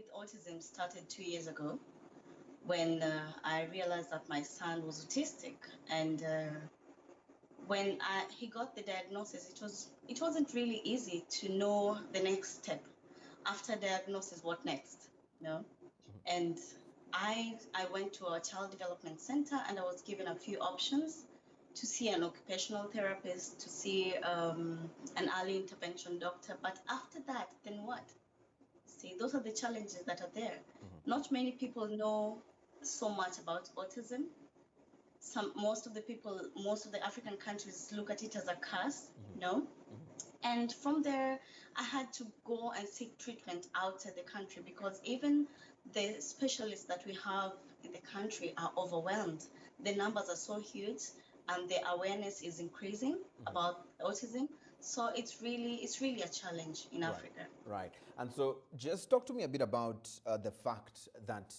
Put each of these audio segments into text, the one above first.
with autism started 2 years ago when I realized that my son was autistic, and when he got the diagnosis, it wasn't really easy to know the next step after diagnosis. What next? No, and I went to a child development center and I was given a few options to see an occupational therapist, to see an early intervention doctor. But after that, then what? See, those are the challenges that are there. Not many people know so much about autism. Most of the African countries look at it as a curse, no? And from there, I had to go and seek treatment outside the country because even the specialists that we have in the country are overwhelmed. The numbers are so huge and the awareness is increasing about autism. So it's really a challenge in Africa. Right. And so just talk to me a bit about the fact that,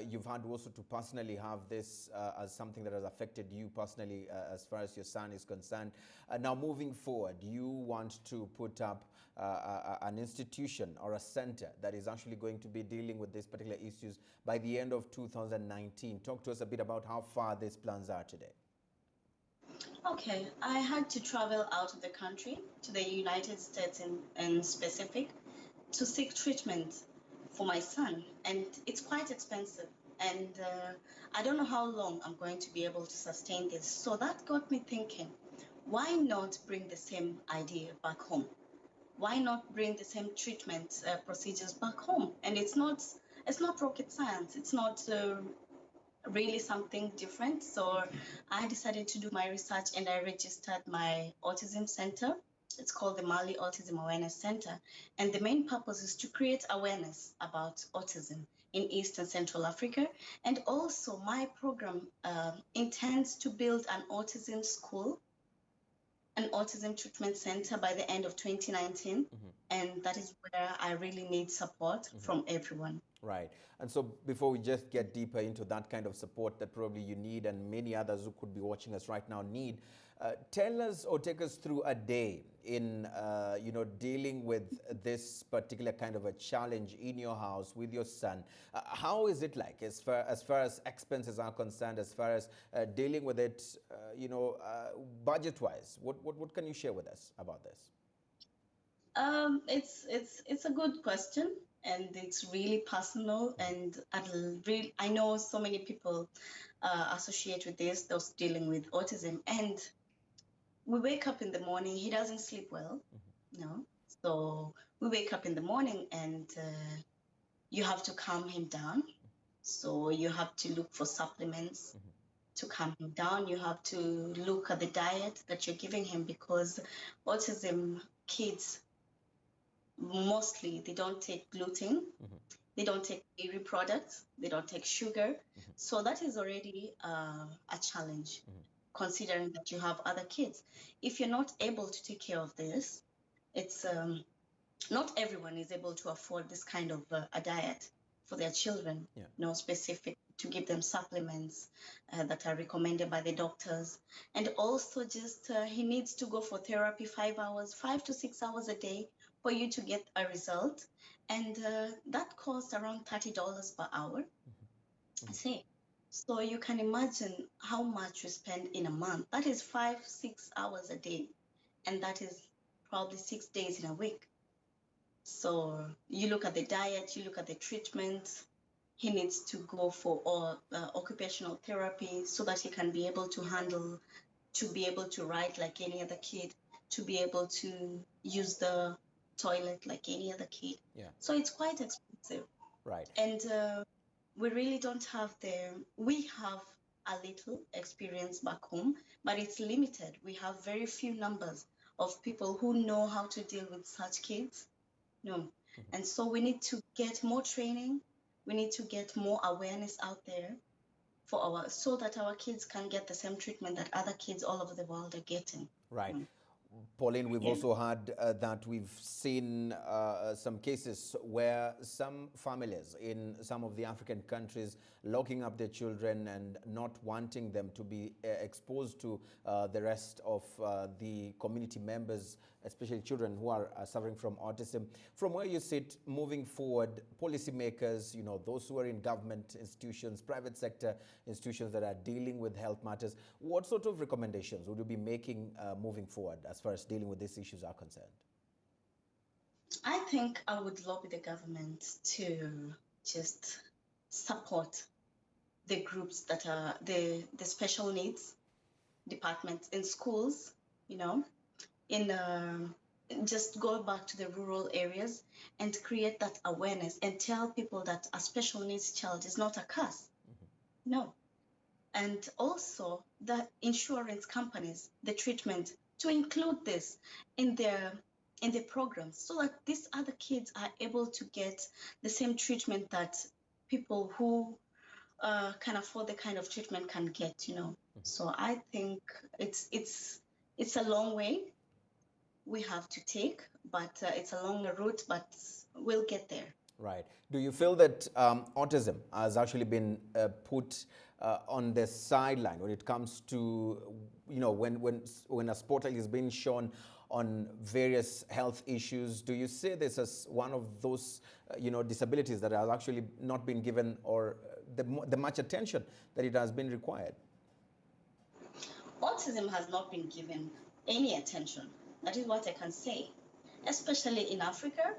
you've had also to personally have this as something that has affected you personally as far as your son is concerned. Now, moving forward, you want to put up an institution or a center that is actually going to be dealing with these particular issues by the end of 2019. Talk to us a bit about how far these plans are today. Okay, I had to travel out of the country to the United States in specific to seek treatment for my son, and it's quite expensive, and I don't know how long I'm going to be able to sustain this. So that got me thinking, why not bring the same idea back home? Why not bring the same treatment procedures back home? And it's not rocket science. It's not really something different. So I decided to do my research and I registered my autism center. It's called the Mali Autism Awareness Center. And the main purpose is to create awareness about autism in East and Central Africa. And also my program intends to build an autism school, an autism treatment center by the end of 2019. And that is where I really need support from everyone. Right. And so before we just get deeper into that kind of support that probably you need and many others who could be watching us right now need, tell us or take us through a day in, dealing with this particular kind of a challenge in your house with your son. How is it like as far as expenses are concerned, as far as dealing with it, budget-wise? What can you share with us about this? It's a good question. And it's really personal, and I know so many people associate with this, those dealing with autism. And we wake up in the morning, he doesn't sleep well, no. So we wake up in the morning and you have to calm him down. So you have to look for supplements to calm him down. You have to look at the diet that you're giving him, because autism kids, mostly they don't take gluten, they don't take dairy products, they don't take sugar. So that is already a challenge, considering that you have other kids. If you're not able to take care of this, it's not everyone is able to afford this kind of a diet for their children, specific to give them supplements that are recommended by the doctors. And also just he needs to go for therapy 5 to 6 hours a day for you to get a result. And that costs around $30 per hour. I see. So you can imagine how much you spend in a month. That is 5-6 hours a day. And that is probably 6 days in a week. So you look at the diet, you look at the treatment. He needs to go for occupational therapy so that he can be able to handle, to be able to write like any other kid, to be able to use the toilet like any other kid. So it's quite expensive. Right. And we really don't have we have a little experience back home, but it's limited. We have very few numbers of people who know how to deal with such kids. No. And so we need to get more training. We need to get more awareness out there so that our kids can get the same treatment that other kids all over the world are getting. Right. Pauline, we've Yeah. also had that we've seen some cases where some families in some of the African countries locking up their children and not wanting them to be exposed to the rest of the community members, especially children who are suffering from autism. From where you sit, moving forward, policymakers, you know, those who are in government institutions, private sector institutions that are dealing with health matters, what sort of recommendations would you be making moving forward as far as dealing with these issues are concerned? I think I would lobby the government to just support the groups that are the special needs departments in schools, you know, in just go back to the rural areas and create that awareness and tell people that a special needs child is not a curse. No. And also the insurance companies, the treatment, to include this in their programs so that these other kids are able to get the same treatment that people who can afford the kind of treatment can get, you know. So I think it's a long way we have to take, but it's a longer route, but we'll get there. Right. Do you feel that autism has actually been put on the sideline when it comes to, you know, when a sport is being shown on various health issues? Do you see this as one of those, you know, disabilities that has actually not been given or the much attention that it has been required? Autism has not been given any attention. That is what I can say. Especially in Africa,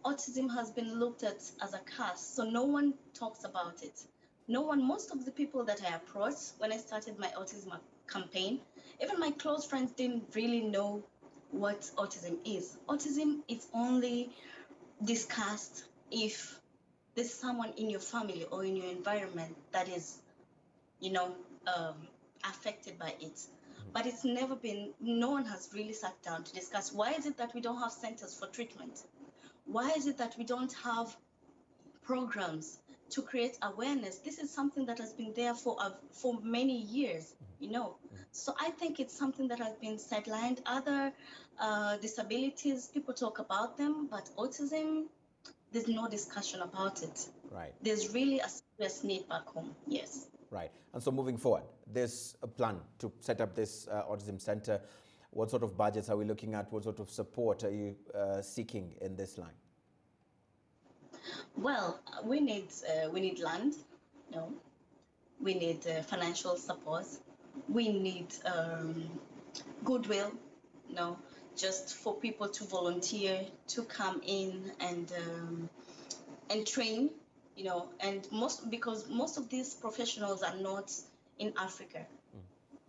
autism has been looked at as a curse, so no one talks about it. No one, most of the people that I approached when I started my autism campaign, even my close friends didn't really know what autism is. Autism is only discussed if there's someone in your family or in your environment that is, you know, affected by it. But it's never been, no one has really sat down to discuss why is it that we don't have centers for treatment? Why is it that we don't have programs to create awareness? This is something that has been there for many years, you know. So I think it's something that has been sidelined. Other disabilities, people talk about them, but autism, there's no discussion about it. Right. There's really a serious need back home, yes. Right. And so moving forward, there's a plan to set up this autism center. What sort of budgets are we looking at? What sort of support are you seeking in this line? Well, we need land, you know. We need financial support. We need goodwill, you know, just for people to volunteer to come in and train, you know, and because most of these professionals are not in Africa.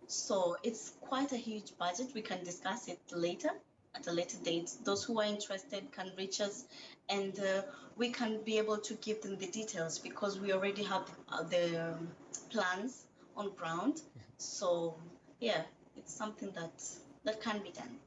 So it's quite a huge budget. We can discuss it later, at a later date. Those who are interested can reach us, and we can be able to give them the details because we already have the plans on ground. So yeah, it's something that can be done.